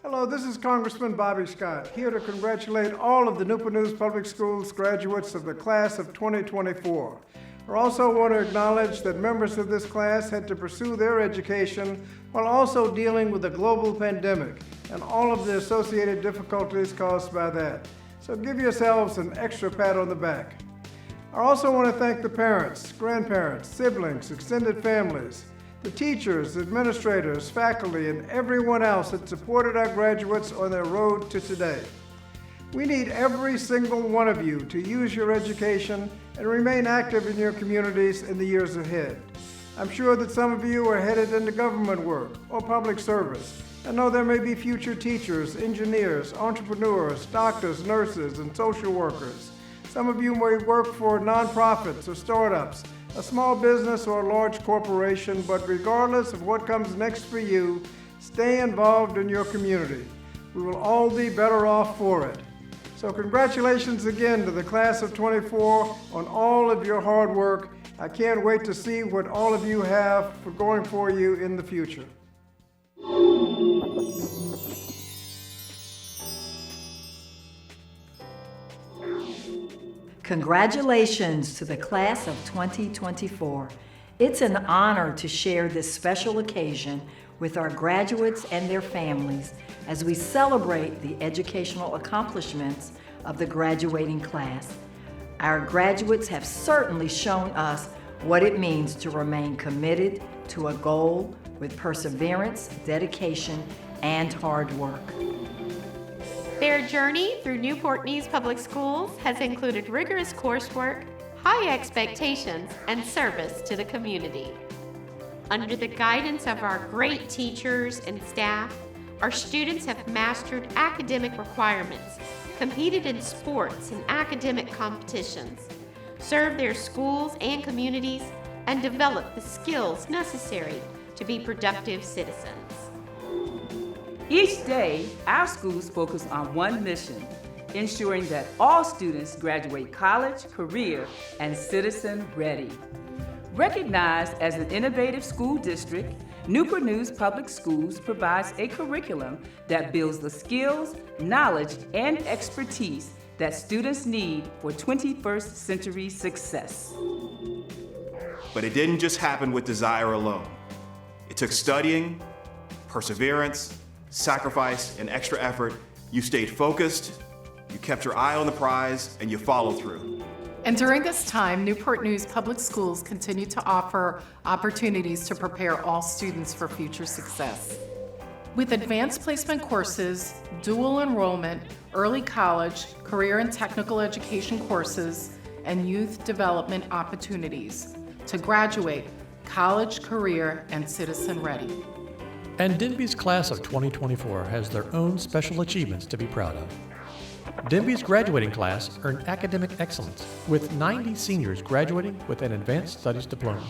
Hello, this is Congressman Bobby Scott, here to congratulate all of the Newport News Public Schools graduates of the class of 2024. I also want to acknowledge that members of this class had to pursue their education while also dealing with the global pandemic and all of the associated difficulties caused by that. So give yourselves an extra pat on the back. I also want to thank the parents, grandparents, siblings, extended families, the teachers, administrators, faculty, and everyone else that supported our graduates on their road to today. We need every single one of you to use your education and remain active in your communities in the years ahead. I'm sure that some of you are headed into government work or public service. I know there may be future teachers, engineers, entrepreneurs, doctors, nurses, and social workers. Some of you may work for nonprofits or startups, a small business or a large corporation, but regardless of what comes next for you, stay involved in your community. We will all be better off for it. So congratulations again to the class of 24 on all of your hard work. I can't wait to see what all of you have for going for you in the future. Congratulations to the class of 2024. It's an honor to share this special occasion with our graduates and their families as we celebrate the educational accomplishments of the graduating class. Our graduates have certainly shown us what it means to remain committed to a goal with perseverance, dedication, and hard work. Their journey through Newport News Public Schools has included rigorous coursework, high expectations, and service to the community. Under the guidance of our great teachers and staff, our students have mastered academic requirements, competed in sports and academic competitions, served their schools and communities, and developed the skills necessary to be productive citizens. Each day, our schools focus on one mission, ensuring that all students graduate college, career, and citizen ready. Recognized as an innovative school district, Newport News Public Schools provides a curriculum that builds the skills, knowledge, and expertise that students need for 21st century success. But it didn't just happen with desire alone. It took studying, perseverance, sacrifice, and extra effort. You stayed focused, you kept your eye on the prize, and you followed through. And during this time, Newport News Public Schools continue to offer opportunities to prepare all students for future success. With advanced placement courses, dual enrollment, early college, career and technical education courses, and youth development opportunities to graduate college, career, and citizen ready. And Denbigh's class of 2024 has their own special achievements to be proud of. Denbigh's graduating class earned academic excellence, with 90 seniors graduating with an advanced studies diploma.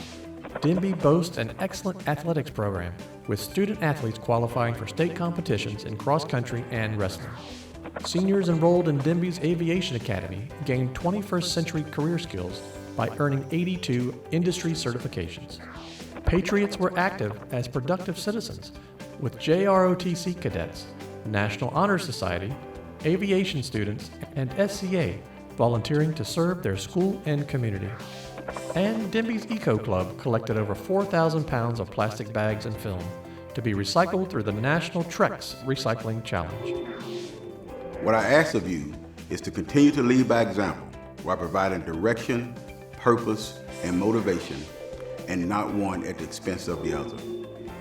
Denbigh boasts an excellent athletics program, with student athletes qualifying for state competitions in cross-country and wrestling. Seniors enrolled in Denbigh's Aviation Academy gained 21st century career skills by earning 82 industry certifications. Patriots were active as productive citizens, with JROTC cadets, National Honor Society, aviation students, and SCA volunteering to serve their school and community. And Denbigh's Eco Club collected over 4,000 pounds of plastic bags and film to be recycled through the National Trex Recycling Challenge. What I ask of you is to continue to lead by example while providing direction, purpose, and motivation, and not one at the expense of the other.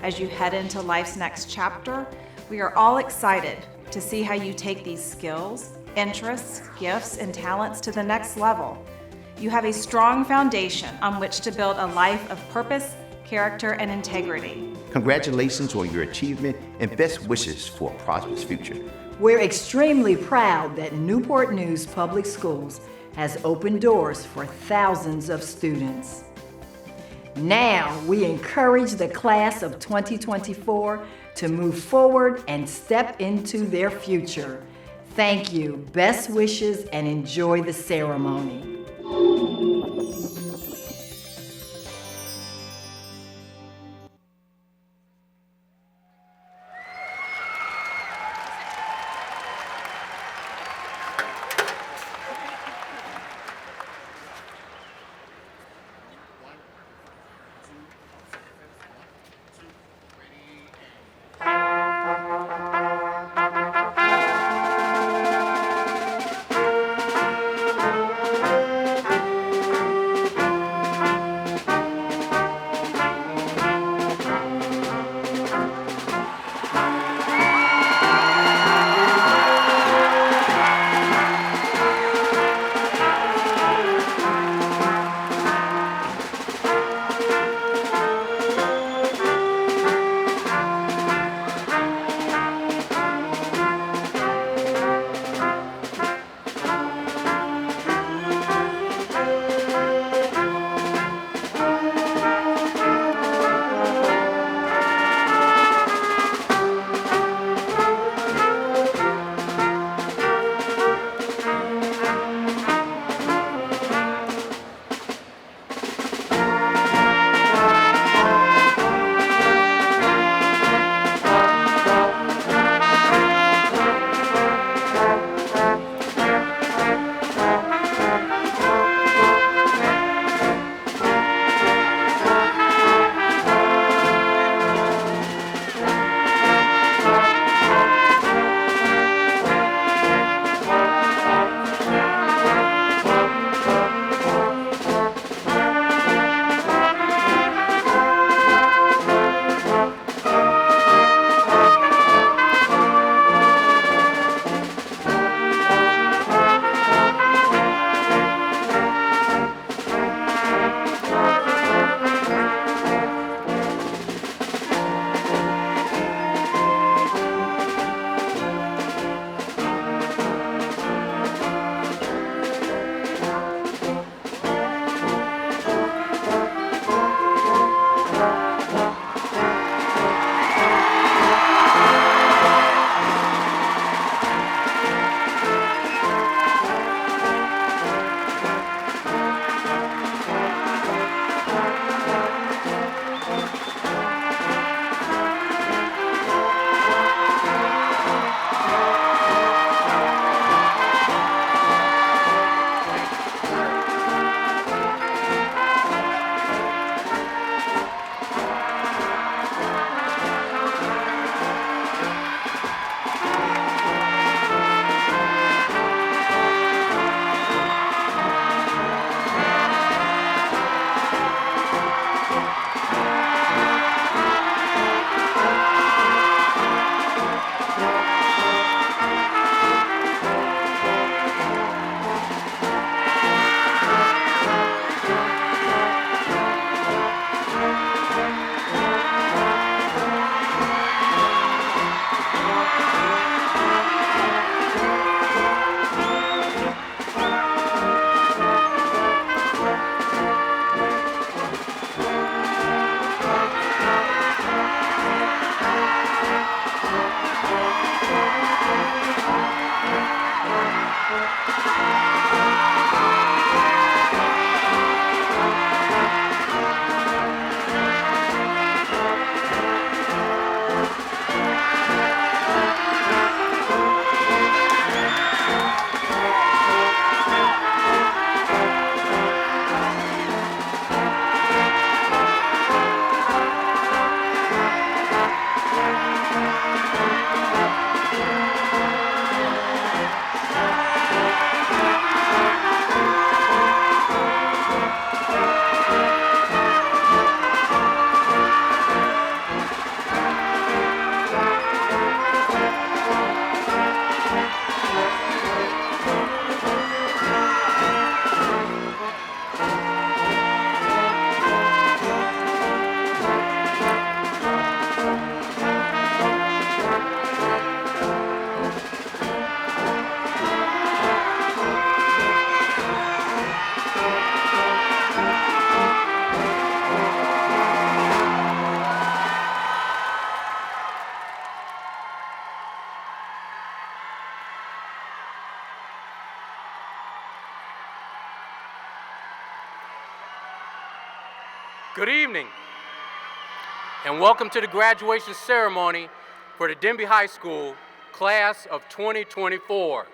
As you head into life's next chapter, we are all excited to see how you take these skills, interests, gifts, and talents to the next level. You have a strong foundation on which to build a life of purpose, character, and integrity. Congratulations on your achievement and best wishes for a prosperous future. We're extremely proud that Newport News Public Schools has opened doors for thousands of students. Now, we encourage the class of 2024 to move forward and step into their future. Thank you, best wishes, and enjoy the ceremony. Good evening, and welcome to the graduation ceremony for the Denbigh High School class of 2024.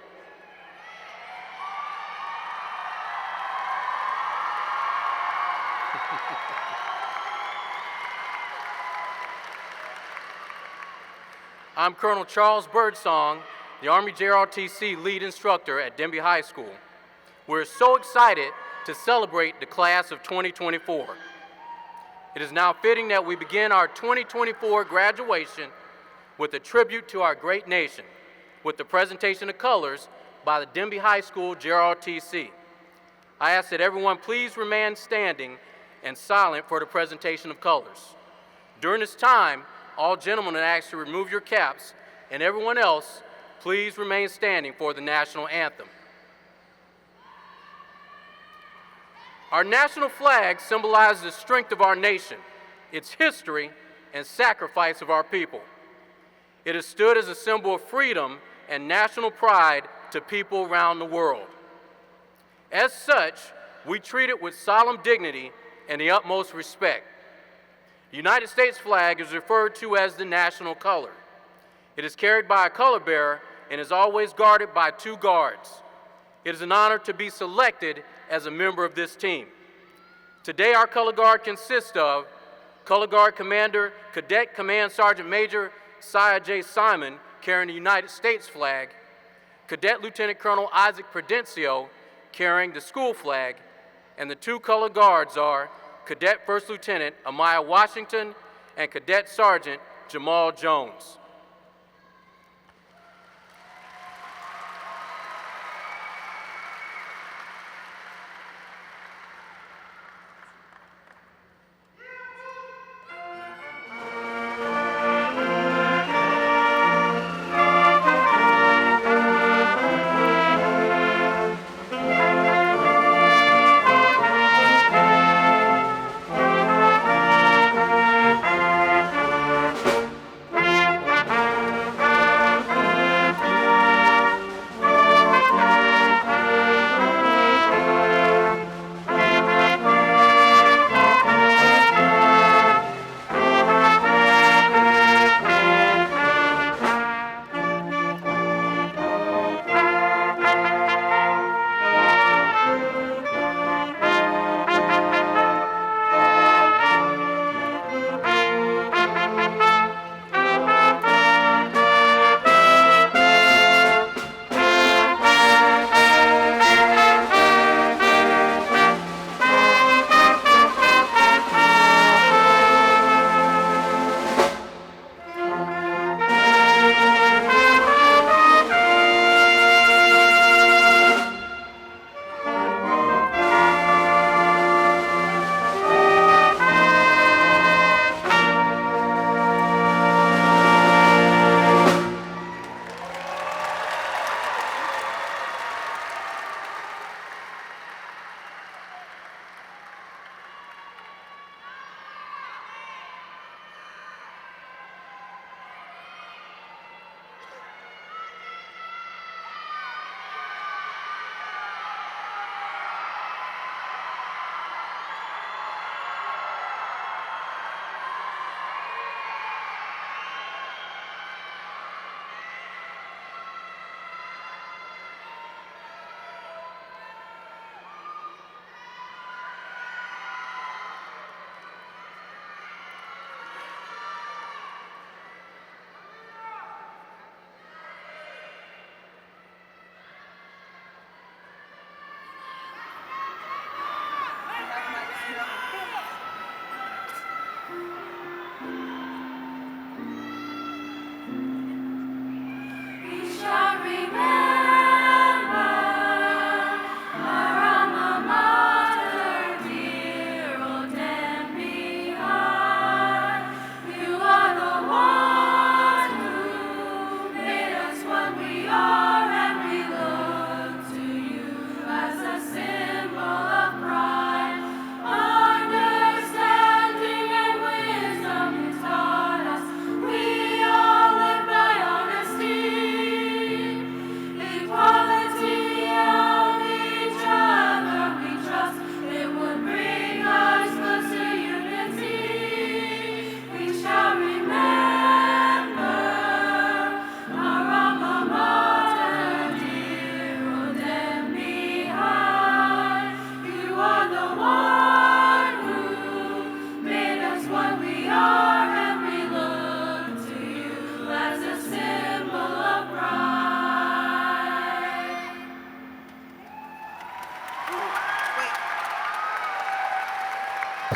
I'm Colonel Charles Birdsong, the Army JROTC lead instructor at Denbigh High School. We're so excited to celebrate the class of 2024. It is now fitting that we begin our 2024 graduation with a tribute to our great nation, with the presentation of colors by the Denbigh High School JROTC. I ask that everyone please remain standing and silent for the presentation of colors. During this time, all gentlemen are asked to remove your caps, and everyone else, please remain standing for the national anthem. Our national flag symbolizes the strength of our nation, its history, and sacrifice of our people. It has stood as a symbol of freedom and national pride to people around the world. As such, we treat it with solemn dignity and the utmost respect. The United States flag is referred to as the national color. It is carried by a color bearer and is always guarded by 2 guards. It is an honor to be selected as a member of this team. Today, our color guard consists of Color Guard Commander, Cadet Command Sergeant Major Siah J. Simon, carrying the United States flag, Cadet Lieutenant Colonel Isaac Prudencio, carrying the school flag, and the 2 color guards are Cadet First Lieutenant Amaya Washington and Cadet Sergeant Jamal Jones.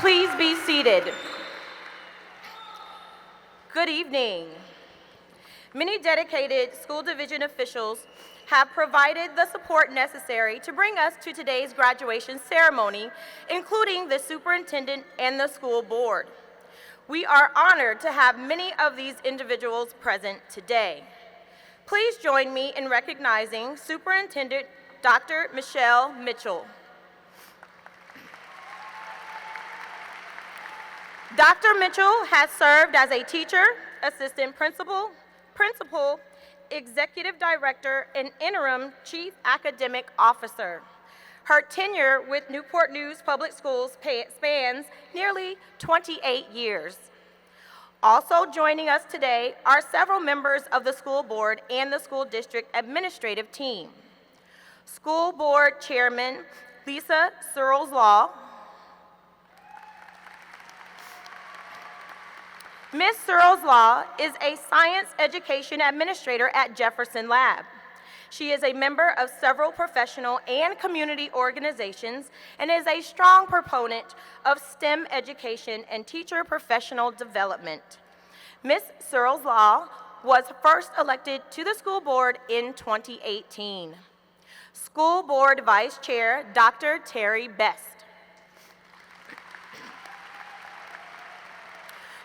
Please be seated. Good evening. Many dedicated school division officials have provided the support necessary to bring us to today's graduation ceremony, including the superintendent and the school board. We are honored to have many of these individuals present today. Please join me in recognizing Superintendent Dr. Michelle Mitchell. Dr. Mitchell has served as a teacher, assistant principal, executive director, and interim chief academic officer. Her tenure with Newport News Public Schools spans nearly 28 years. Also joining us today are several members of the school board and the school district administrative team. School board chairman Lisa Searles-Law, Ms. Searles-Law is a science education administrator at Jefferson Lab. She is a member of several professional and community organizations and is a strong proponent of STEM education and teacher professional development. Ms. Searles-Law was first elected to the school board in 2018. School Board Vice Chair Dr. Terry Best.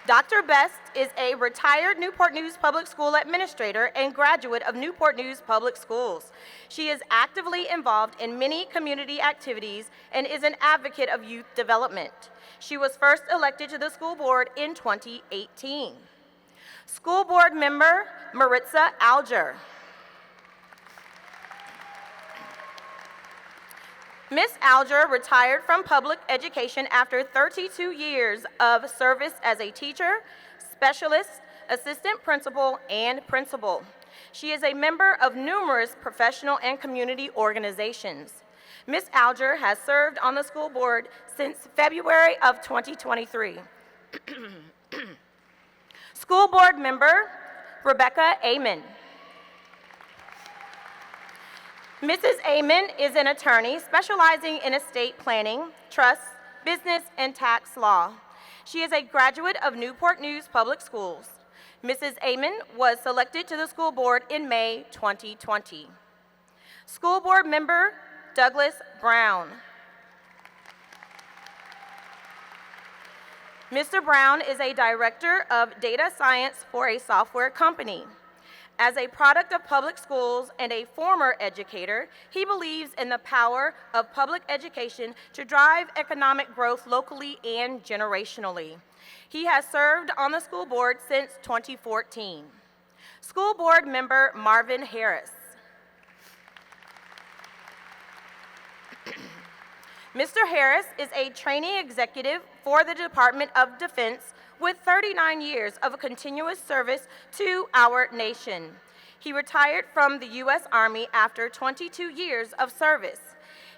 Dr. Best is a retired Newport News Public School administrator and graduate of Newport News Public Schools. She is actively involved in many community activities and is an advocate of youth development. She was first elected to the school board in 2018. School board member Maritza Alger. Ms. Alger retired from public education after 32 years of service as a teacher, specialist, assistant principal, and principal. She is a member of numerous professional and community organizations. Ms. Alger has served on the school board since February of 2023. School board member Rebecca Amen. Mrs. Amen is an attorney specializing in estate planning, trust, business, and tax law. She is a graduate of Newport News Public Schools. Mrs. Amen was selected to the school board in May 2020. School board member Douglas Brown. Mr. Brown is a director of data science for a software company. As a product of public schools and a former educator, he believes in the power of public education to drive economic growth locally and generationally. He has served on the school board since 2014. School board member Marvin Harris. Mr. Harris is a trainee executive for the Department of Defense with 39 years of continuous service to our nation. He retired from the U.S. Army after 22 years of service.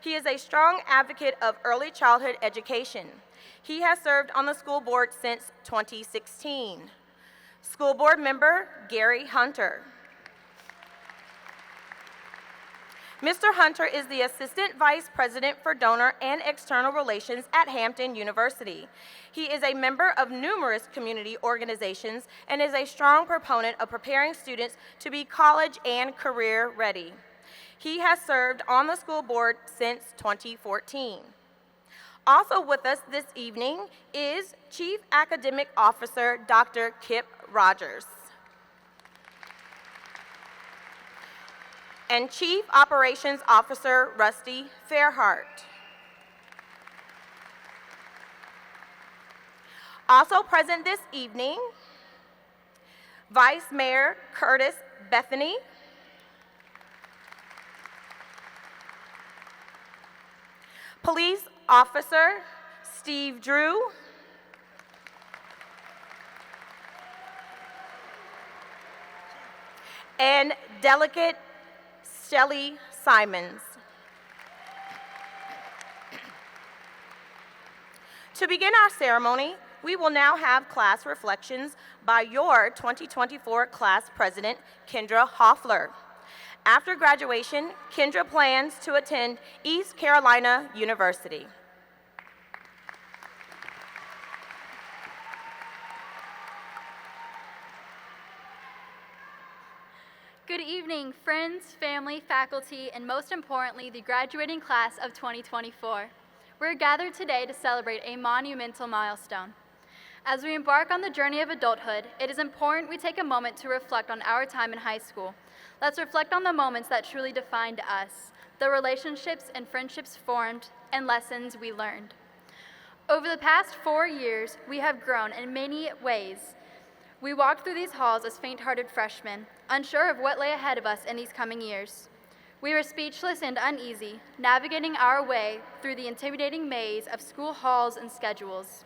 He is a strong advocate of early childhood education. He has served on the school board since 2016. School board member Gary Hunter. Mr. Hunter is the Assistant Vice President for Donor and External Relations at Hampton University. He is a member of numerous community organizations and is a strong proponent of preparing students to be college and career ready. He has served on the school board since 2014. Also with us this evening is Chief Academic Officer Dr. Kip Rogers. And Chief Operations Officer Rusty Fairhart. Also present this evening, Vice Mayor Curtis Bethany, Police Officer Steve Drew, and Delegate Shelley Simons. To begin our ceremony, we will now have class reflections by your 2024 class president, Kendra Hoffler. After graduation, Kendra plans to attend East Carolina University. Good evening, friends, family, faculty, and most importantly, the graduating class of 2024. We're gathered today to celebrate a monumental milestone. As we embark on the journey of adulthood, it is important we take a moment to reflect on our time in high school. Let's reflect on the moments that truly defined us, the relationships and friendships formed, and lessons we learned. Over the past 4 years, we have grown in many ways. We walked through these halls as faint-hearted freshmen, unsure of what lay ahead of us in these coming years. We were speechless and uneasy, navigating our way through the intimidating maze of school halls and schedules.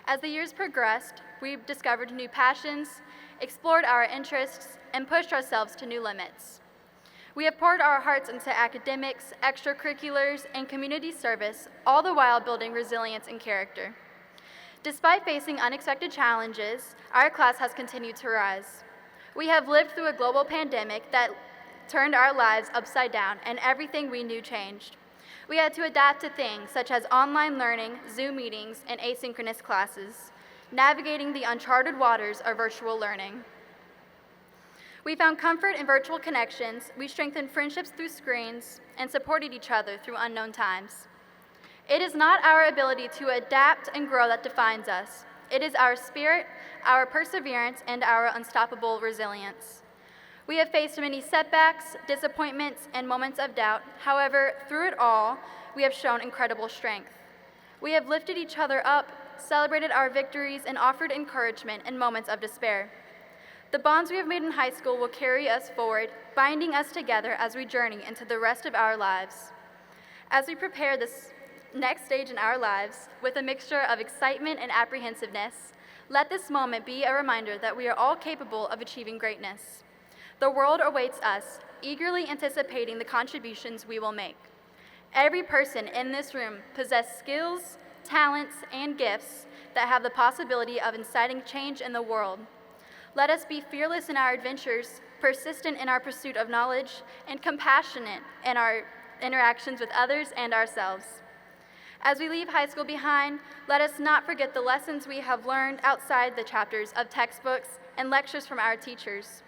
As the years progressed, we discovered new passions, explored our interests, and pushed ourselves to new limits. We have poured our hearts into academics, extracurriculars, and community service, all the while building resilience and character. Despite facing unexpected challenges, our class has continued to rise. We have lived through a global pandemic that turned our lives upside down, and everything we knew changed. We had to adapt to things such as online learning, Zoom meetings, and asynchronous classes, navigating the uncharted waters of virtual learning. We found comfort in virtual connections, we strengthened friendships through screens, and supported each other through unknown times. It is not our ability to adapt and grow that defines us. It is our spirit, our perseverance, and our unstoppable resilience. We have faced many setbacks, disappointments, and moments of doubt. However, through it all, we have shown incredible strength. We have lifted each other up, celebrated our victories, and offered encouragement in moments of despair. The bonds we have made in high school will carry us forward, binding us together as we journey into the rest of our lives. As we prepare this next stage in our lives with a mixture of excitement and apprehensiveness, let this moment be a reminder that we are all capable of achieving greatness. The world awaits us, eagerly anticipating the contributions we will make. Every person in this room possesses skills, talents, and gifts that have the possibility of inciting change in the world. Let us be fearless in our adventures, persistent in our pursuit of knowledge, and compassionate in our interactions with others and ourselves. As we leave high school behind, let us not forget the lessons we have learned outside the chapters of textbooks and lectures from our teachers.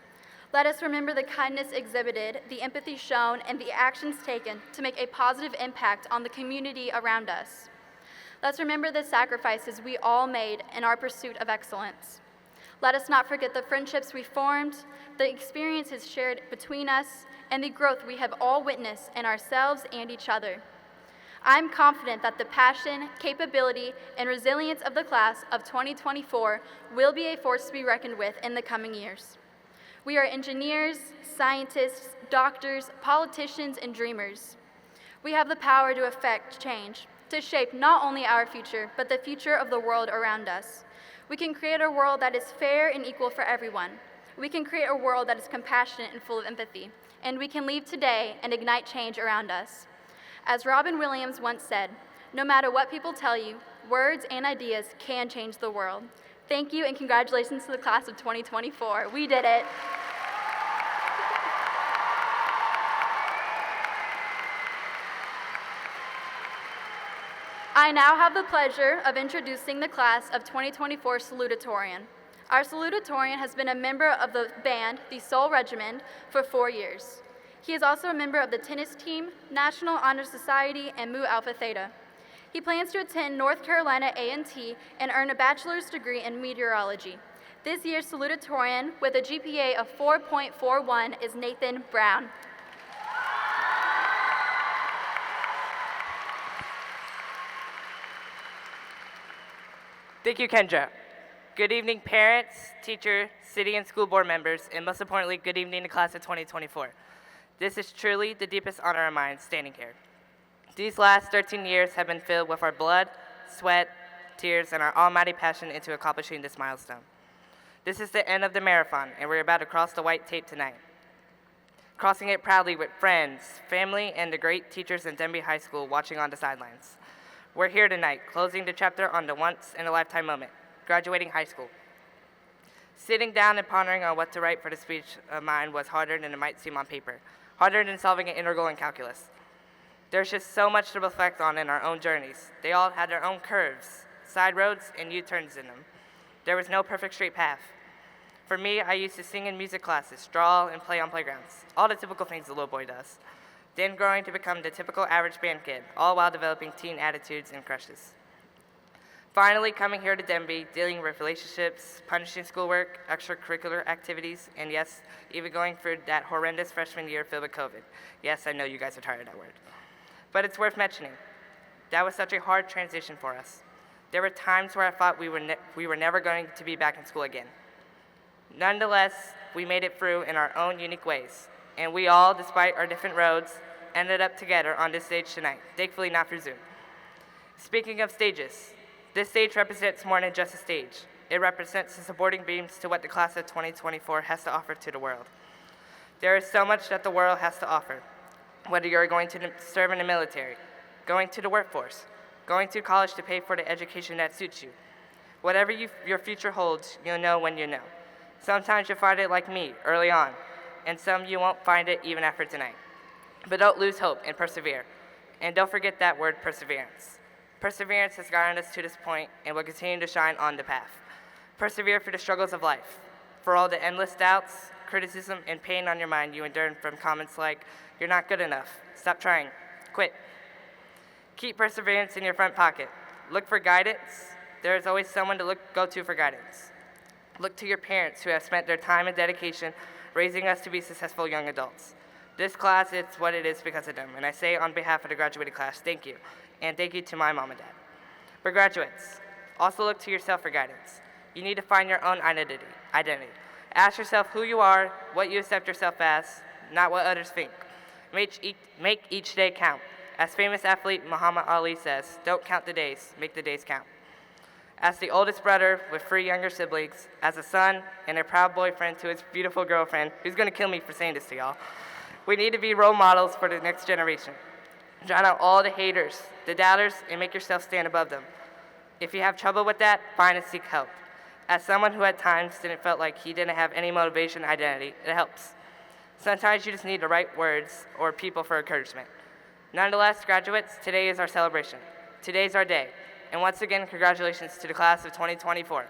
Let us remember the kindness exhibited, the empathy shown, and the actions taken to make a positive impact on the community around us. Let's remember the sacrifices we all made in our pursuit of excellence. Let us not forget the friendships we formed, the experiences shared between us, and the growth we have all witnessed in ourselves and each other. I'm confident that the passion, capability, and resilience of the class of 2024 will be a force to be reckoned with in the coming years. We are engineers, scientists, doctors, politicians, and dreamers. We have the power to affect change, to shape not only our future, but the future of the world around us. We can create a world that is fair and equal for everyone. We can create a world that is compassionate and full of empathy. And we can leave today and ignite change around us. As Robin Williams once said, no matter what people tell you, words and ideas can change the world. Thank you and congratulations to the class of 2024. We did it. I now have the pleasure of introducing the class of 2024 salutatorian. Our salutatorian has been a member of the band, the Soul Regiment, for 4 years. He is also a member of the tennis team, National Honor Society, and Mu Alpha Theta. He plans to attend North Carolina A&T and earn a bachelor's degree in meteorology. This year's salutatorian, with a GPA of 4.41, is Nathan Brown. Thank you, Kendra. Good evening, parents, teachers, city and school board members, and most importantly, good evening to class of 2024. This is truly the deepest honor of mine standing here. These last 13 years have been filled with our blood, sweat, tears, and our almighty passion into accomplishing this milestone. This is the end of the marathon, and we're about to cross the white tape tonight. Crossing it proudly with friends, family, and the great teachers in Denbigh High School watching on the sidelines. We're here tonight, closing the chapter on the once-in-a-lifetime moment, graduating high school. Sitting down and pondering on what to write for the speech of mine was harder than it might seem on paper, harder than solving an integral in calculus. There's just so much to reflect on in our own journeys. They all had their own curves, side roads, and U-turns in them. There was no perfect straight path. For me, I used to sing in music classes, draw, and play on playgrounds. All the typical things a little boy does. Then growing to become the typical average band kid, all while developing teen attitudes and crushes. Finally, coming here to Denbigh, dealing with relationships, punishing schoolwork, extracurricular activities, and yes, even going through that horrendous freshman year filled with COVID. Yes, I know you guys are tired of that word. But it's worth mentioning. That was such a hard transition for us. There were times where I thought we were never going to be back in school again. Nonetheless, we made it through in our own unique ways, and we all, despite our different roads, ended up together on this stage tonight, thankfully not through Zoom. Speaking of stages, this stage represents more than just a stage. It represents the supporting beams to what the class of 2024 has to offer to the world. There is so much that the world has to offer, whether you're going to serve in the military, going to the workforce, going to college to pay for the education that suits you. Whatever your future holds, you'll know when you know. Sometimes you'll find it like me, early on, and some you won't find it even after tonight. But don't lose hope and persevere. And don't forget that word, perseverance. Perseverance has gotten us to this point and will continue to shine on the path. Persevere through the struggles of life, for all the endless doubts, criticism, and pain on your mind you endured from comments like, "You're not good enough, stop trying, quit." Keep perseverance in your front pocket. Look for guidance. There is always someone to go to for guidance. Look to your parents who have spent their time and dedication raising us to be successful young adults. This class, it's what it is because of them, and I say on behalf of the graduating class, thank you. And thank you to my mom and dad. For graduates, also look to yourself for guidance. You need to find your own identity. Ask yourself who you are, what you accept yourself as, not what others think. Make each day count. As famous athlete Muhammad Ali says, don't count the days, make the days count. As the oldest brother with 3 younger siblings, as a son and a proud boyfriend to his beautiful girlfriend, who's gonna kill me for saying this to y'all, we need to be role models for the next generation. Drown out all the haters, the doubters, and make yourself stand above them. If you have trouble with that, find and seek help. As someone who at times didn't feel like he didn't have any motivation or identity, it helps. Sometimes you just need the right words or people for encouragement. Nonetheless, graduates, today is our celebration. Today's our day. And once again, congratulations to the class of 2024.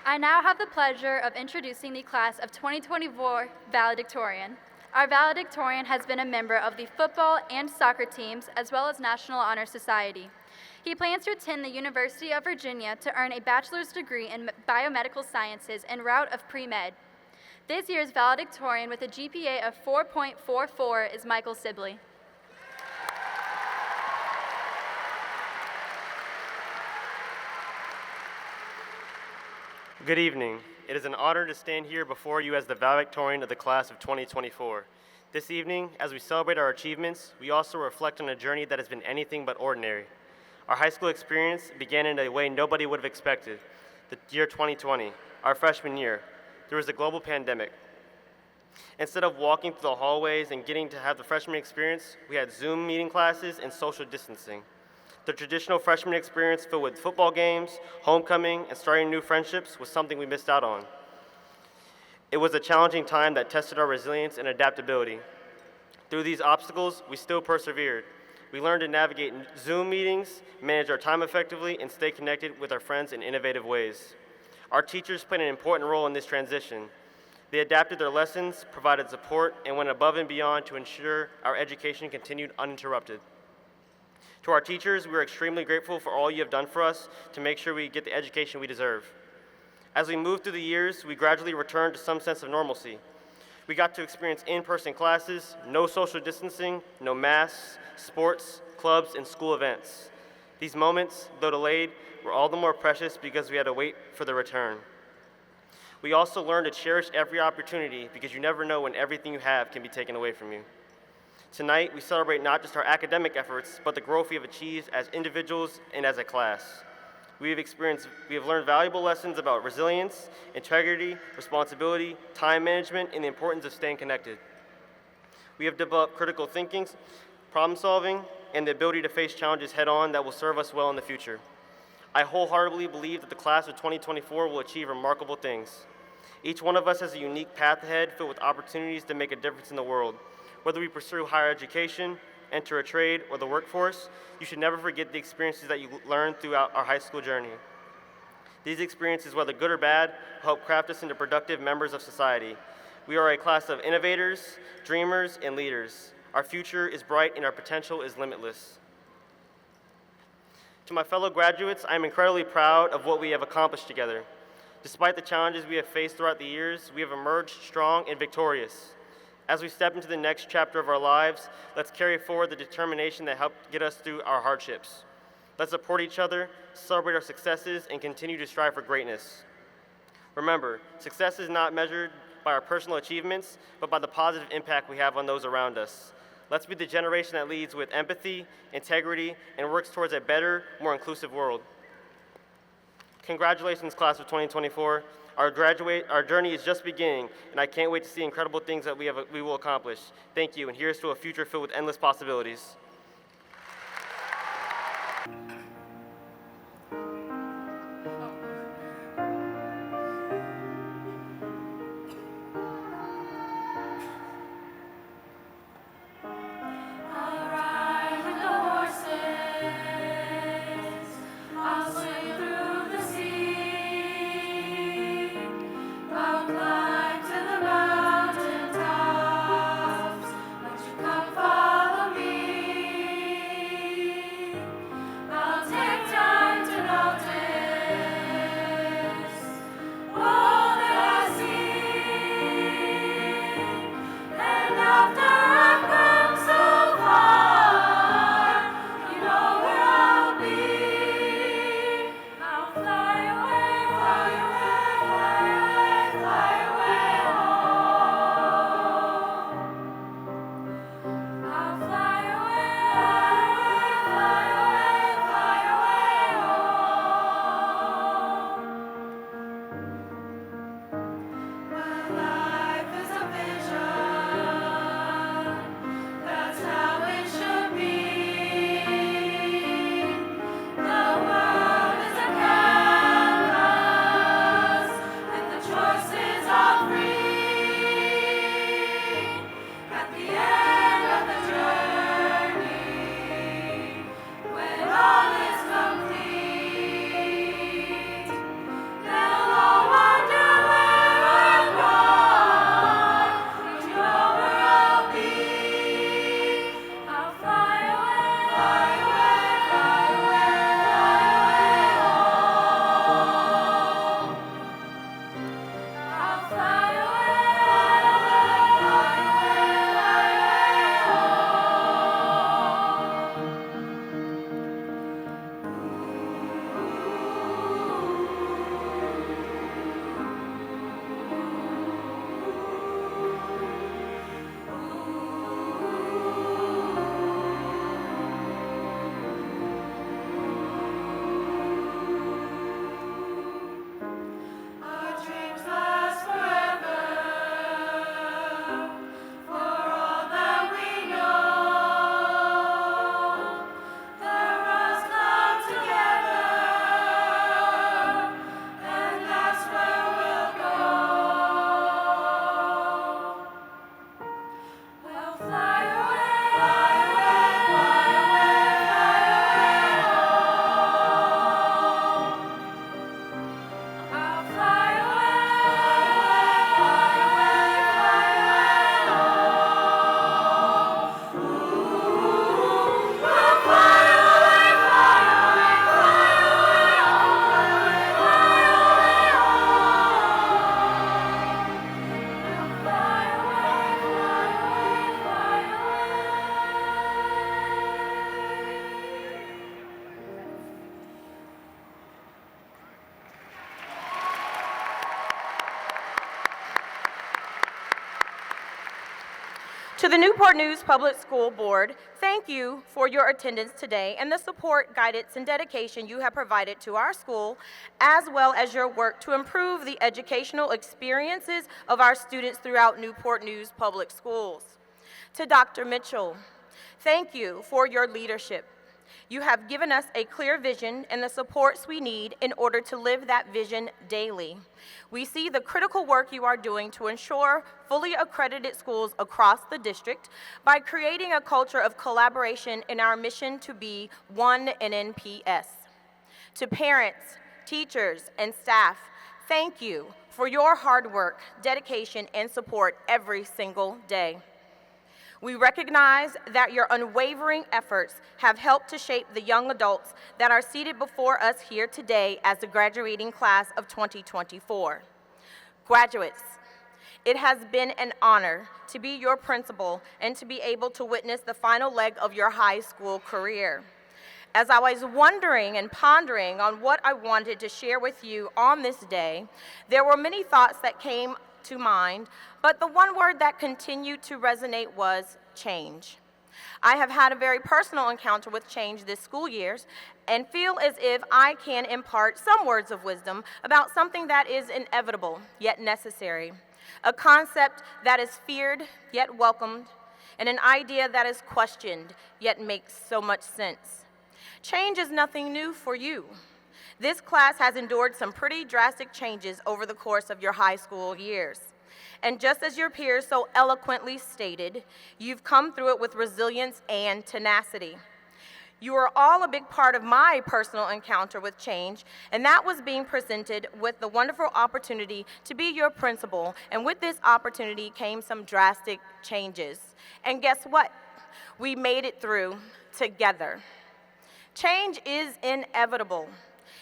I now have the pleasure of introducing the class of 2024 valedictorian. Our valedictorian has been a member of the football and soccer teams as well as National Honor Society. He plans to attend the University of Virginia to earn a bachelor's degree in biomedical sciences en route of pre-med. This year's valedictorian with a GPA of 4.44 is Michael Sibley. Good evening. It is an honor to stand here before you as the valedictorian of the class of 2024. This evening, as we celebrate our achievements, we also reflect on a journey that has been anything but ordinary. Our high school experience began in a way nobody would have expected. The year 2020, our freshman year, there was a global pandemic. Instead of walking through the hallways and getting to have the freshman experience, we had Zoom meeting classes and social distancing. The traditional freshman experience filled with football games, homecoming, and starting new friendships was something we missed out on. It was a challenging time that tested our resilience and adaptability. Through these obstacles, we still persevered. We learned to navigate Zoom meetings, manage our time effectively, and stay connected with our friends in innovative ways. Our teachers played an important role in this transition. They adapted their lessons, provided support, and went above and beyond to ensure our education continued uninterrupted. To our teachers, we are extremely grateful for all you have done for us to make sure we get the education we deserve. As we moved through the years, we gradually returned to some sense of normalcy. We got to experience in-person classes, no social distancing, no masks, sports, clubs, and school events. These moments, though delayed, were all the more precious because we had to wait for the return. We also learned to cherish every opportunity because you never know when everything you have can be taken away from you. Tonight, we celebrate not just our academic efforts, but the growth we have achieved as individuals and as a class. We have learned valuable lessons about resilience, integrity, responsibility, time management, and the importance of staying connected. We have developed critical thinking, problem solving, and the ability to face challenges head on that will serve us well in the future. I wholeheartedly believe that the class of 2024 will achieve remarkable things. Each one of us has a unique path ahead filled with opportunities to make a difference in the world. Whether we pursue higher education, enter a trade, or the workforce, you should never forget the experiences that you learned throughout our high school journey. These experiences, whether good or bad, help craft us into productive members of society. We are a class of innovators, dreamers, and leaders. Our future is bright and our potential is limitless. To my fellow graduates, I am incredibly proud of what we have accomplished together. Despite the challenges we have faced throughout the years, we have emerged strong and victorious. As we step into the next chapter of our lives, let's carry forward the determination that helped get us through our hardships. Let's support each other, celebrate our successes, and continue to strive for greatness. Remember, success is not measured by our personal achievements, but by the positive impact we have on those around us. Let's be the generation that leads with empathy, integrity, and works towards a better, more inclusive world. Congratulations, class of 2024. Our journey is just beginning, and I can't wait to see incredible things that we will accomplish. Thank you, and here's to a future filled with endless possibilities. To the Newport News Public School Board, thank you for your attendance today and the support, guidance, and dedication you have provided to our school, as well as your work to improve the educational experiences of our students throughout Newport News Public Schools. To Dr. Mitchell, thank you for your leadership. You have given us a clear vision and the supports we need in order to live that vision daily. We see the critical work you are doing to ensure fully accredited schools across the district by creating a culture of collaboration in our mission to be one NNPS. To parents, teachers, and staff, thank you for your hard work, dedication, and support every single day. We recognize that your unwavering efforts have helped to shape the young adults that are seated before us here today as the graduating class of 2024. Graduates, it has been an honor to be your principal and to be able to witness the final leg of your high school career. As I was wondering and pondering on what I wanted to share with you on this day, there were many thoughts that came to mind, but the one word that continued to resonate was change. I have had a very personal encounter with change this school year and feel as if I can impart some words of wisdom about something that is inevitable yet necessary, a concept that is feared yet welcomed, and an idea that is questioned yet makes so much sense. Change is nothing new for you. This class has endured some pretty drastic changes over the course of your high school years. And just as your peers so eloquently stated, you've come through it with resilience and tenacity. You are all a big part of my personal encounter with change, and that was being presented with the wonderful opportunity to be your principal, and with this opportunity came some drastic changes. And guess what? We made it through together. Change is inevitable.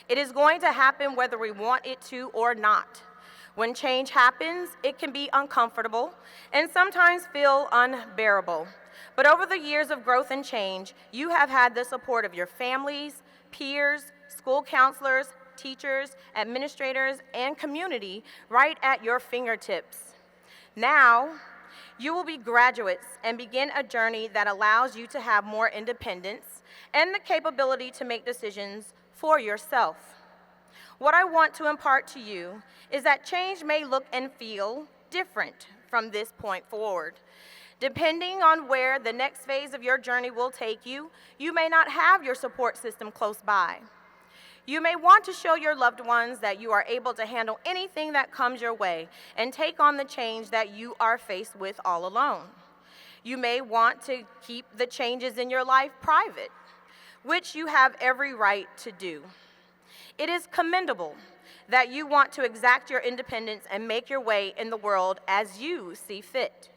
It is going to happen whether we want it to or not. When change happens, it can be uncomfortable and sometimes feel unbearable. But over the years of growth and change, you have had the support of your families, peers, school counselors, teachers, administrators, and community right at your fingertips. Now, you will be graduates and begin a journey that allows you to have more independence and the capability to make decisions for yourself. What I want to impart to you is that change may look and feel different from this point forward. Depending on where the next phase of your journey will take you, you may not have your support system close by. You may want to show your loved ones that you are able to handle anything that comes your way and take on the change that you are faced with all alone. You may want to keep the changes in your life private, which you have every right to do. It is commendable that you want to exact your independence and make your way in the world as you see fit.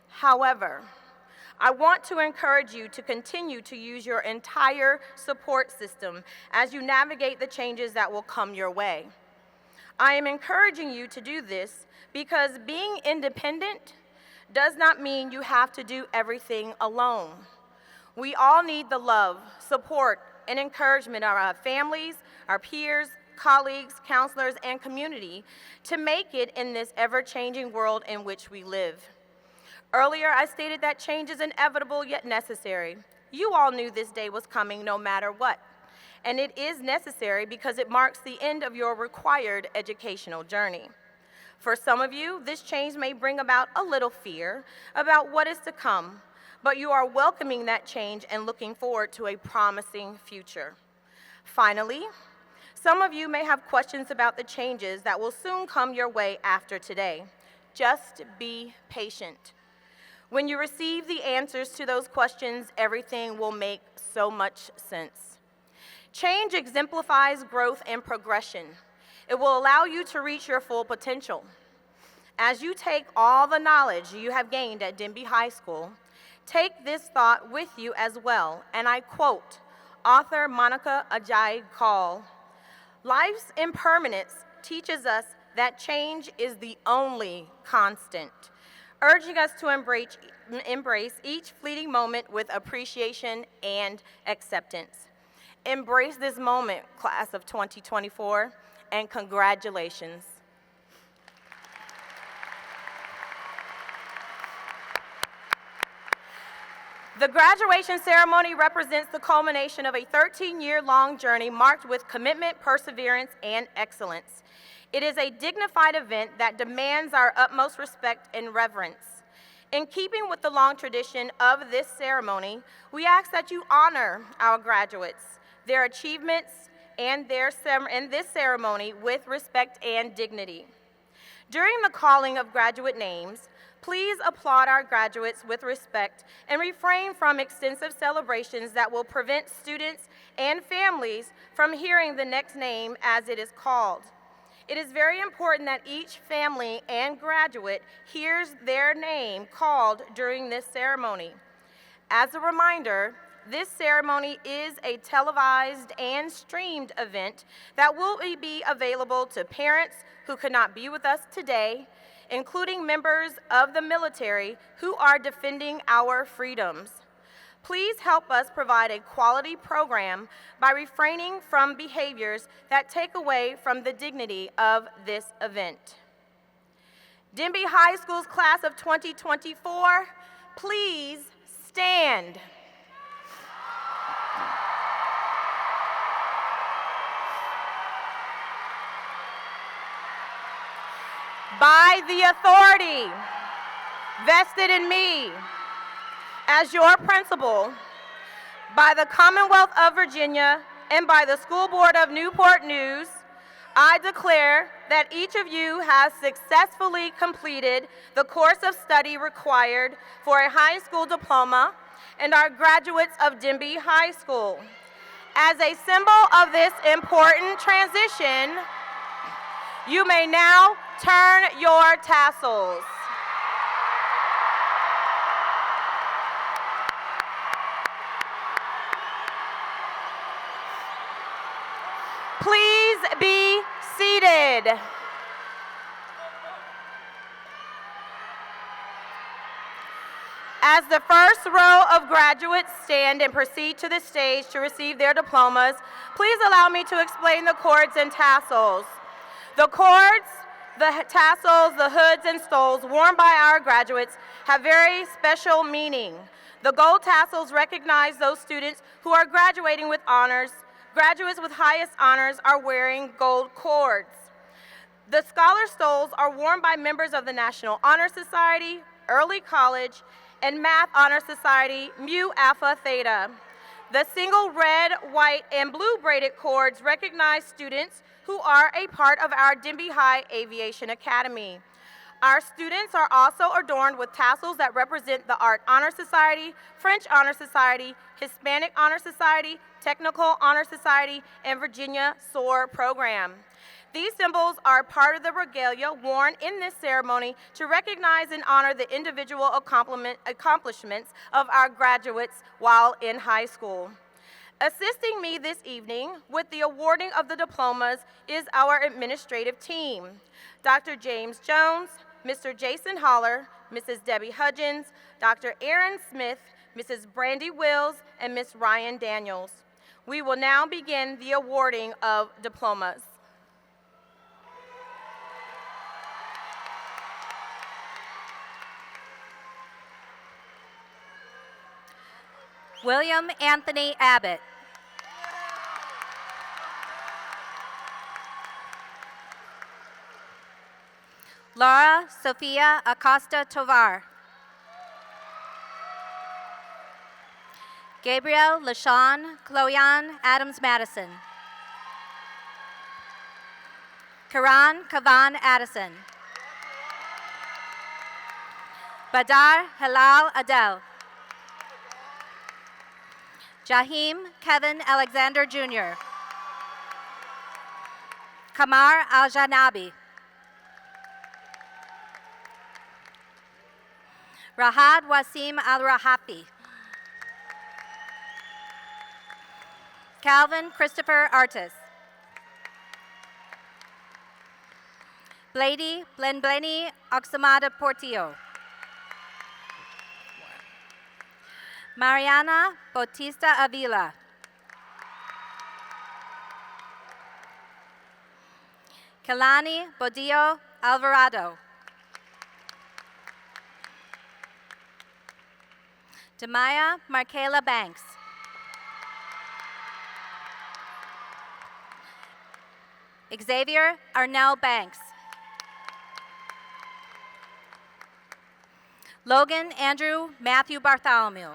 However, I want to encourage you to continue to use your entire support system as you navigate the changes that will come your way. I am encouraging you to do this because being independent does not mean you have to do everything alone. We all need the love, support, and encouragement of our families, our peers, colleagues, counselors, and community to make it in this ever-changing world in which we live. Earlier, I stated that change is inevitable yet necessary. You all knew this day was coming no matter what, and it is necessary because it marks the end of your required educational journey. For some of you, this change may bring about a little fear about what is to come, but you are welcoming that change and looking forward to a promising future. Finally, some of you may have questions about the changes that will soon come your way after today. Just be patient. When you receive the answers to those questions, everything will make so much sense. Change exemplifies growth and progression. It will allow you to reach your full potential. As you take all the knowledge you have gained at Denbigh High School, take this thought with you as well, and I quote author Monica Ajayi Call, "Life's impermanence teaches us that change is the only constant," urging us to embrace each fleeting moment with appreciation and acceptance. Embrace this moment, class of 2024, and congratulations. The graduation ceremony represents the culmination of a 13-year-long journey marked with commitment, perseverance, and excellence. It is a dignified event that demands our utmost respect and reverence. In keeping with the long tradition of this ceremony, we ask that you honor our graduates, their achievements, and in this ceremony with respect and dignity. During the calling of graduate names, please applaud our graduates with respect and refrain from extensive celebrations that will prevent students and families from hearing the next name as it is called. It is very important that each family and graduate hears their name called during this ceremony. As a reminder, this ceremony is a televised and streamed event that will be available to parents who could not be with us today, including members of the military who are defending our freedoms. Please help us provide a quality program by refraining from behaviors that take away from the dignity of this event. Denbigh High School's class of 2024, please stand. By the authority vested in me as your principal, by the Commonwealth of Virginia and by the School Board of Newport News, I declare that each of you has successfully completed the course of study required for a high school diploma and are graduates of Denbigh High School. As a symbol of this important transition, you may now turn your tassels. Please be seated. As the first row of graduates stand and proceed to the stage to receive their diplomas, please allow me to explain the cords and tassels. The cords, the tassels, the hoods, and stoles worn by our graduates have very special meaning. The gold tassels recognize those students who are graduating with honors. Graduates with highest honors are wearing gold cords. The scholar stoles are worn by members of the National Honor Society, Early College, and Math Honor Society, Mu Alpha Theta. The single red, white, and blue braided cords recognize students who are a part of our Denbigh High Aviation Academy. Our students are also adorned with tassels that represent the Art Honor Society, French Honor Society, Hispanic Honor Society, Technical Honor Society, and Virginia SOAR program. These symbols are part of the regalia worn in this ceremony to recognize and honor the individual accomplishments of our graduates while in high school. Assisting me this evening with the awarding of the diplomas is our administrative team. Dr. James Jones, Mr. Jason Holler, Mrs. Debbie Hudgens, Dr. Aaron Smith, Mrs. Brandy Wills, and Ms. Ryan Daniels. We will now begin the awarding of diplomas. William Anthony Abbott. Laura Sofia Acosta Tovar. Gabriel LaShawn Chloyan Adams Madison. Karan Kavan Addison. Badar Halal Adel. Jahim Kevin Alexander Jr. Kamar Al-Janabi. Rahad Wasim Al-Rahafi. Calvin Christopher Artis. Blady Blenbleni Oxamada Portillo. Mariana Bautista Avila. Kelani Bodillo Alvarado. Demaya Markela Banks. Xavier Arnell Banks. Logan Andrew Matthew Bartholomew.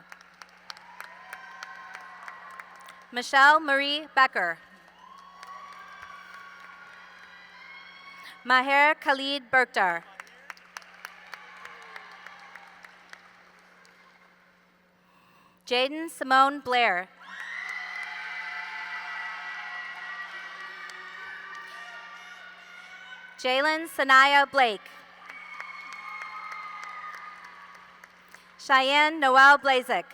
Michelle Marie Becker. Maher Khalid Berkdar. Jaden Simone Blair. Jalen Sanaya Blake. Cheyenne Noel Blazek.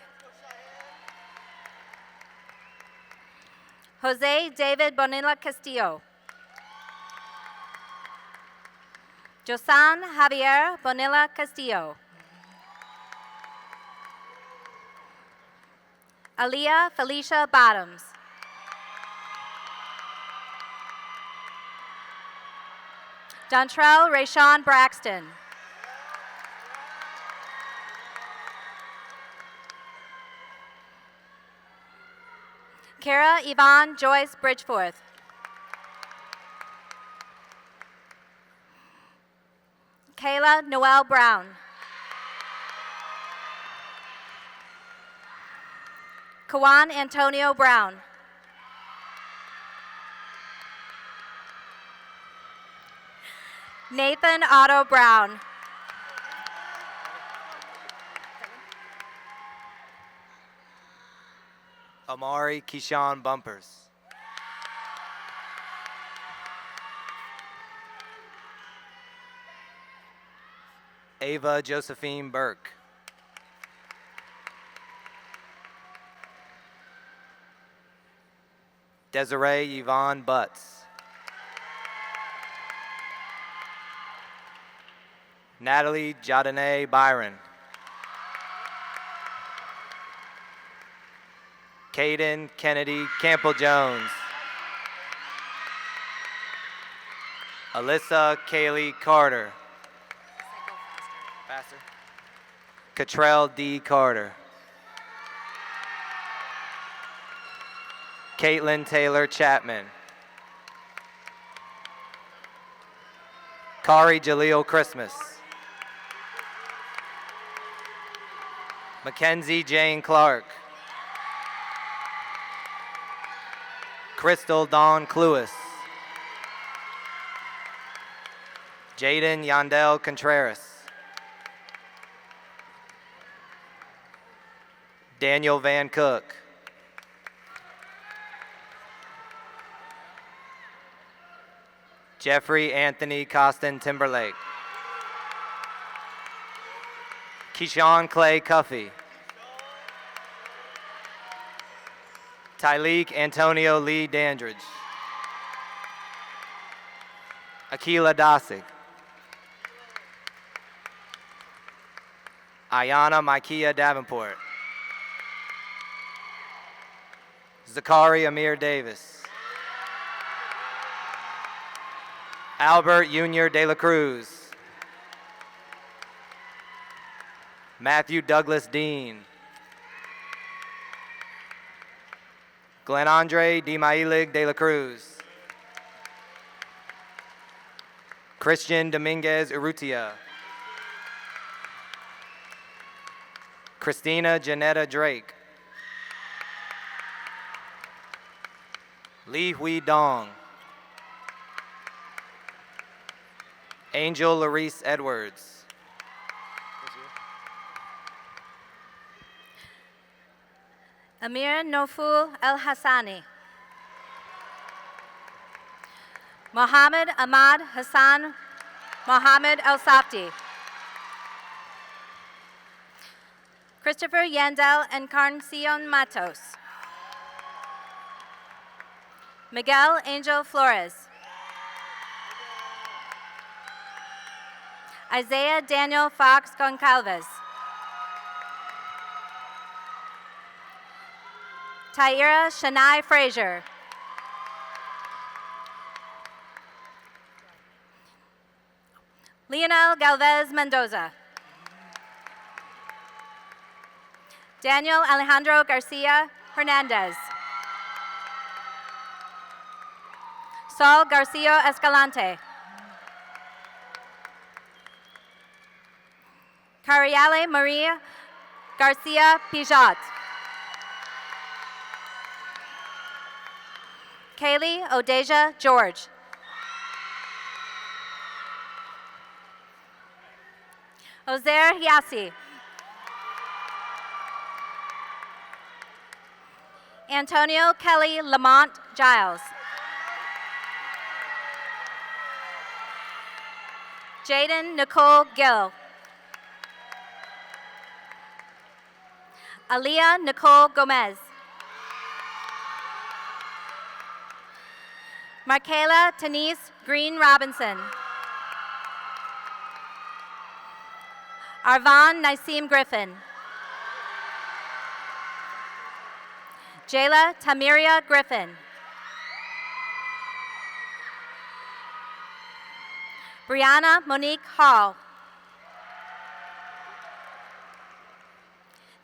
Jose David Bonilla Castillo. Josan Javier Bonilla Castillo. Aliyah Felicia Bottoms. Dontrell Rayshawn Braxton. Kara Yvonne Joyce Bridgeforth. Kayla Noel Brown. Kawan Antonio Brown. Nathan Otto Brown. Amari Keyshawn Bumpers. Ava Josephine Burke. Desiree Yvonne Butts. Natalie Jadane Byron. Caden Kennedy Campbell-Jones. Alyssa Kaylee Carter. Faster. Catrell D. Carter. Caitlin Taylor Chapman. Kari Jaleel Christmas. Mackenzie Jane Clark. Crystal Dawn Cluis. Jaden Yandel Contreras. Daniel Van Cook. Jeffrey Anthony Costin Timberlake. Keyshawn Clay Cuffey. Tyleek Antonio Lee Dandridge. Akila Dossig. Ayana Maikia Davenport. Zakari Amir Davis. Albert Junior De La Cruz. Matthew Douglas Dean. Glenn Andre Dimailig De La Cruz. Christian Dominguez Urrutia. Christina Janetta Drake. Li Hui Dong. Angel Larice Edwards. Amir Noful El Hassani. Mohammed Ahmad Hassan Mohammed El Safti. Christopher Yandel Encarnacion Matos. Miguel Angel Flores. Isaiah Daniel Fox Goncalves. Tyra Shania Frazier. Leonel Galvez Mendoza. Daniel Alejandro Garcia Hernandez. Saul Garcia Escalante. Cariale Maria Garcia Pijot. Kaylee Odeja George. Ozer Yassi. Antonio Kelly Lamont Giles. Jaden Nicole Gill. Aaliyah Nicole Gomez. Markayla Tanise Green Robinson. Arvon Niceem Griffin. Jayla Tamiria Griffin. Brianna Monique Hall.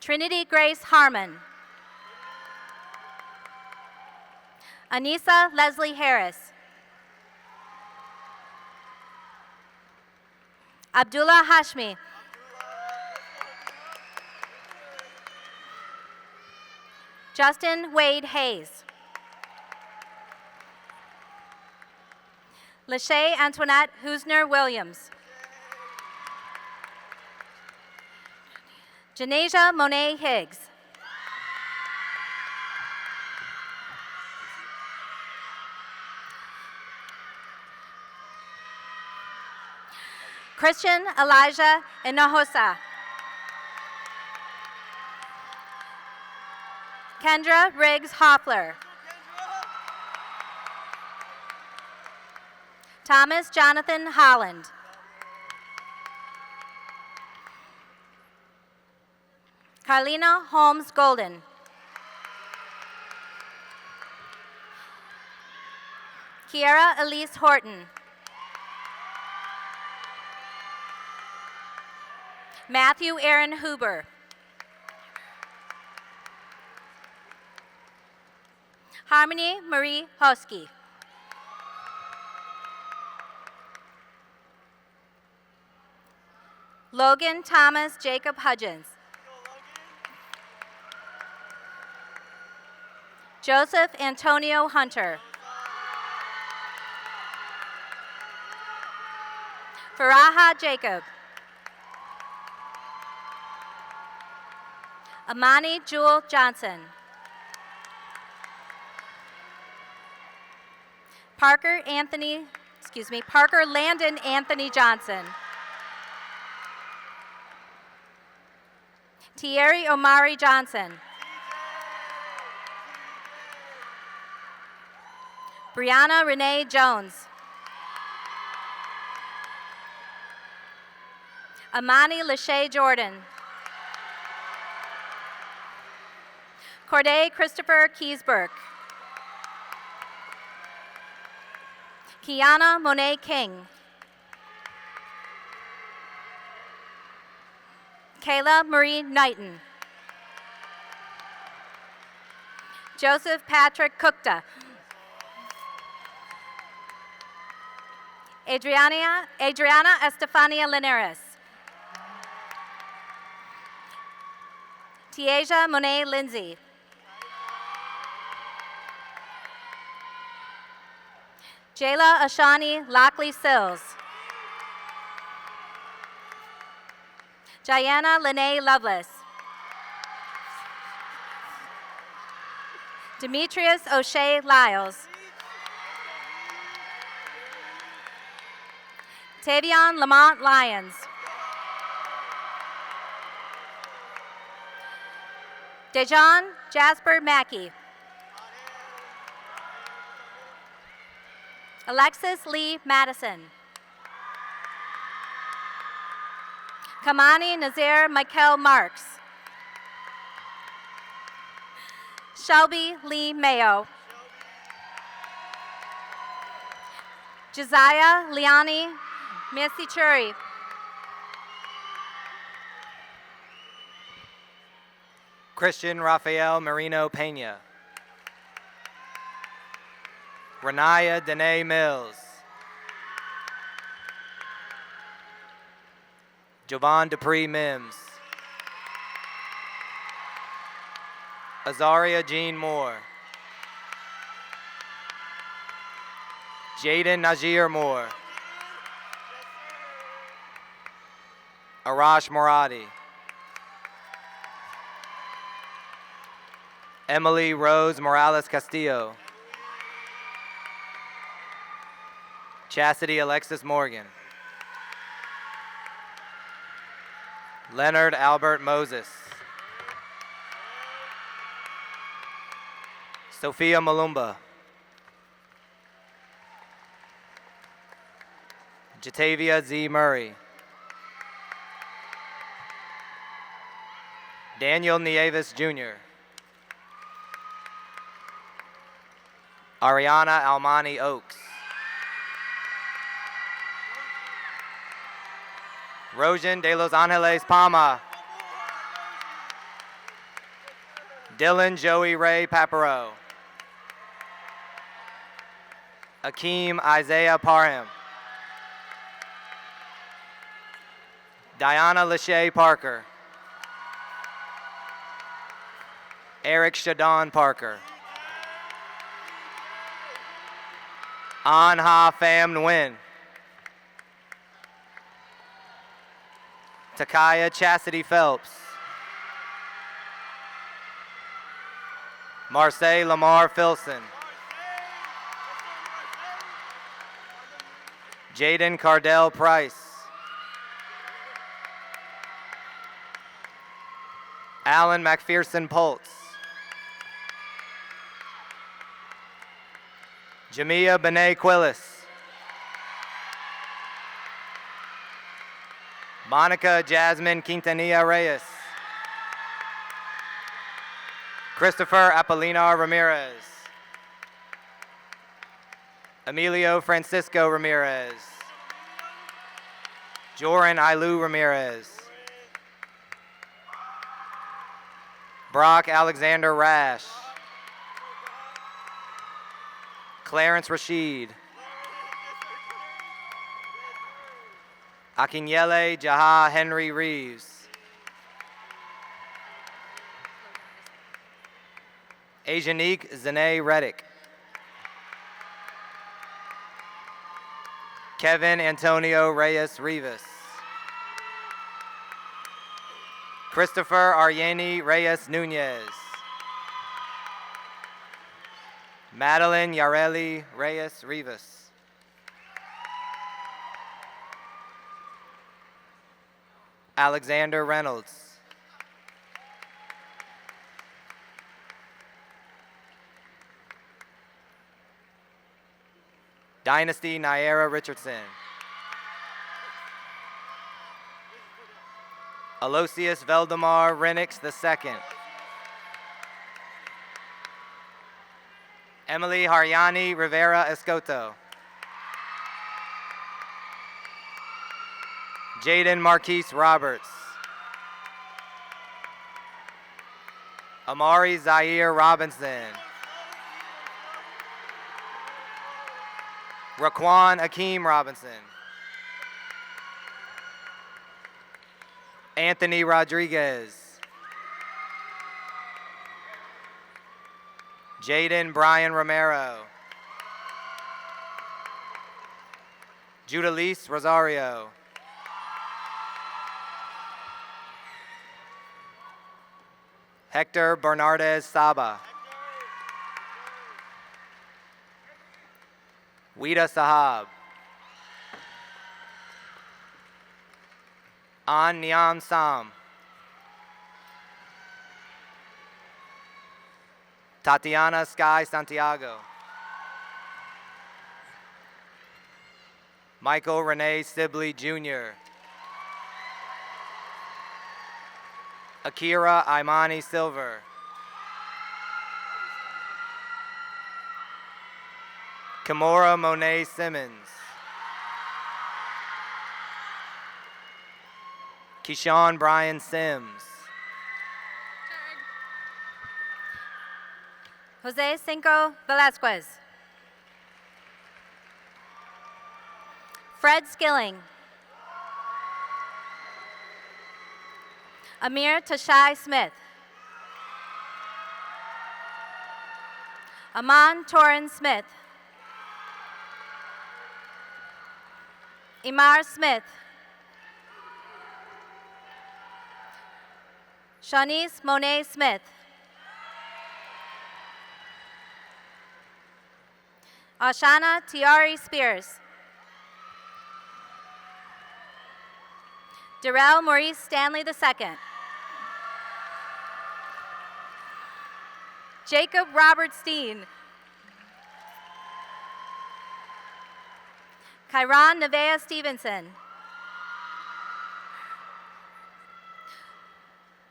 Trinity Grace Harmon. Anissa Leslie Harris. Abdullah Hashmi. Justin Wade Hayes. Lachey Antoinette Husner Williams. Janasia Monet Higgs. Christian Elijah Hinojosa. Kendra Riggs Hoffler. Thomas Jonathan Holland. Carlina Holmes Golden. Kiara Elise Horton. Matthew Aaron Huber. Harmony Marie Hosky. Logan Thomas Jacob Hudgens. Joseph Antonio Hunter. Faraha Jacob. Amani Jewel Johnson. Parker Landon Anthony Johnson. Thierry Omari Johnson. Brianna Renee Jones. Amani Lachey Jordan. Corday Christopher Keysburg. Kiana Monet King. Kayla Marie Knighton. Joseph Patrick Kukta. Adriana Estefania Linares. Tiaja Monet Lindsay. Jayla Ashani Lockley Sills. Diana Lene Lovelace. Demetrius O'Shea Lyles. Tavion Lamont Lyons. Dejon Jasper Mackey. Alexis Lee Madison. Kamani Nazir Michael Marks. Shelby Lee Mayo. Josiah Liani Mesichuri. Christian Rafael Marino Pena. Renaya Danae Mills. Jovan Dupree Mims. Azaria Jean Moore. Jaden Najir Moore. Arash Moradi. Emily Rose Morales Castillo. Chastity Alexis Morgan. Leonard Albert Moses. Sophia Malumba. Jatavia Z. Murray. Daniel Nieves Jr. Ariana Almani Oaks. Rojan de Los Angeles Palma. Dylan Joey Ray Paparo. Akeem Isaiah Parham. Diana Lachey Parker. Eric Shadon Parker. An Ha Pham Nguyen. Takaya Chastity Phelps. Marseille Lamar Filson. Jaden Cardell Price. Alan McPherson Poltz. Jamia Benet Quillis. Monica Jasmine Quintanilla Reyes. Christopher Apolinar Ramirez. Emilio Francisco Ramirez. Joran Ailu Ramirez. Brock Alexander Rash. Clarence Rashid. Akinyele Jaha Henry Reeves. Asianique Zane Reddick. Kevin Antonio Reyes Rivas. Christopher Aryeni Reyes Nunez. Madeline Yareli Reyes Rivas. Alexander Reynolds. Dynasty Naira Richardson. Aloysius Veldemar Renix II. Emily Haryani Rivera Escoto. Jaden Marquise Roberts. Amari Zaire Robinson. Raquan Akeem Robinson. Anthony Rodriguez. Jaden Brian Romero. Judalise Rosario. Hector Bernardez Saba. Wida Sahab. An Niam Sam. Tatiana Sky Santiago. Michael Renee Sibley Jr. Akira Imani Silver. Kimora Monet Simmons. Keyshawn Brian Sims. Jose Cinco Velasquez. Fred Skilling. Amir Tashai Smith. Aman Torin Smith. Imar Smith. Shanice Monet Smith. Ashana Tiari Spears. Darrell Maurice Stanley II. Jacob Robert Steen. Kyron Nevea Stevenson.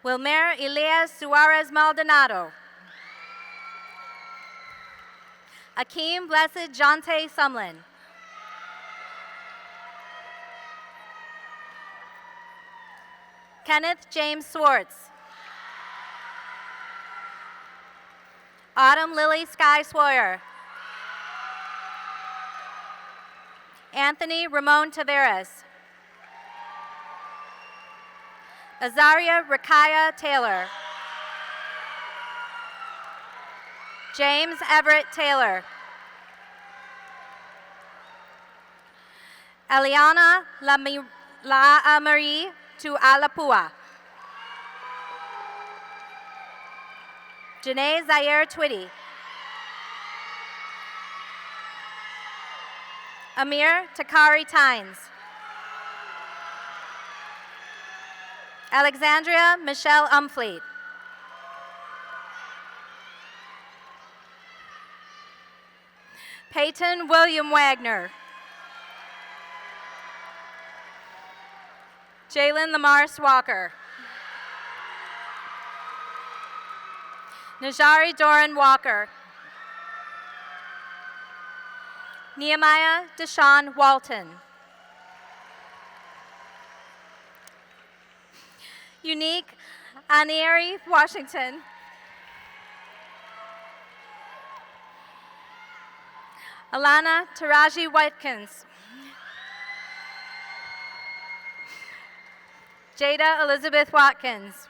Wilmer Elias Suarez Maldonado. Akeem Blessed Jonte Sumlin. Kenneth James Swartz. Autumn Lily Sky Sawyer. Anthony Ramon Taveras. Azaria Rakaya Taylor. James Everett Taylor. Eliana Marie to Alapua. Janae Zaire Twitty. Amir Takari Tynes. Alexandria Michelle Umfleet. Peyton William Wagner. Jalen Lamars Walker. Najari Doran Walker. Nehemiah Deshaun Walton. Unique Anieri Washington. Alana Taraji Whitekins. Jada Elizabeth Watkins.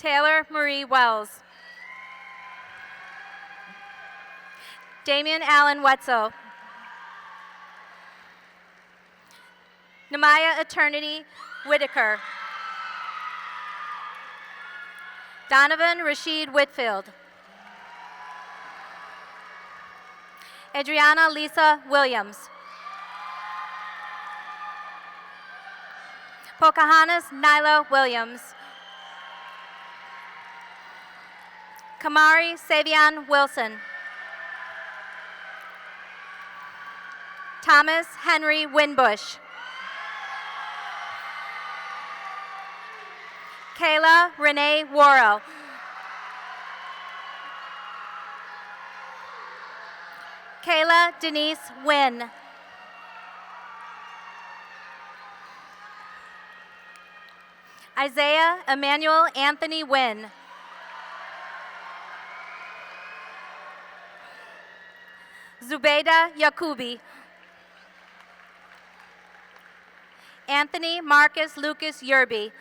Taylor Marie Wells. Damian Allen Wetzel. Namaya Eternity Whitaker. Donovan Rashid Whitfield. Adriana Lisa Williams. Pocahontas Nyla Williams. Kamari Savion Wilson. Thomas Henry Winbush. Kayla Renee Worrell. Kayla Denise Wynn. Isaiah Emmanuel Anthony Wynn. Zubeida Yakubi. Anthony Marcus Lucas Yerby.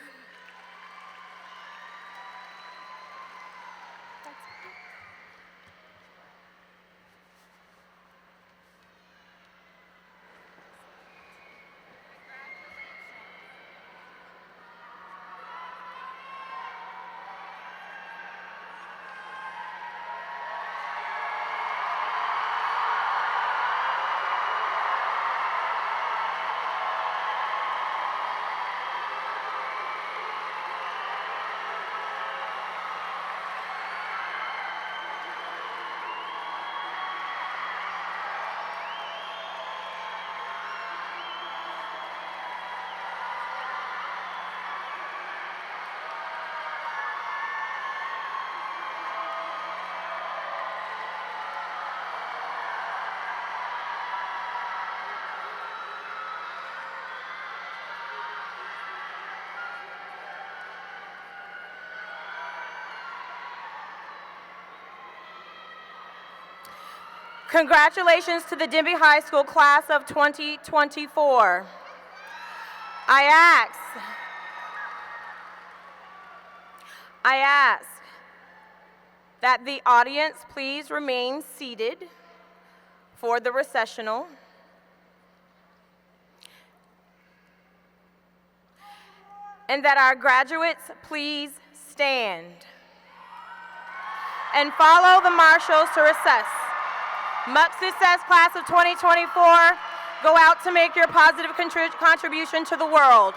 Congratulations to the Denbigh High School class of 2024. I ask that the audience please remain seated for the recessional. And that our graduates please stand and follow the marshals to recess. Much success, class of 2024. Go out to make your positive contribution to the world.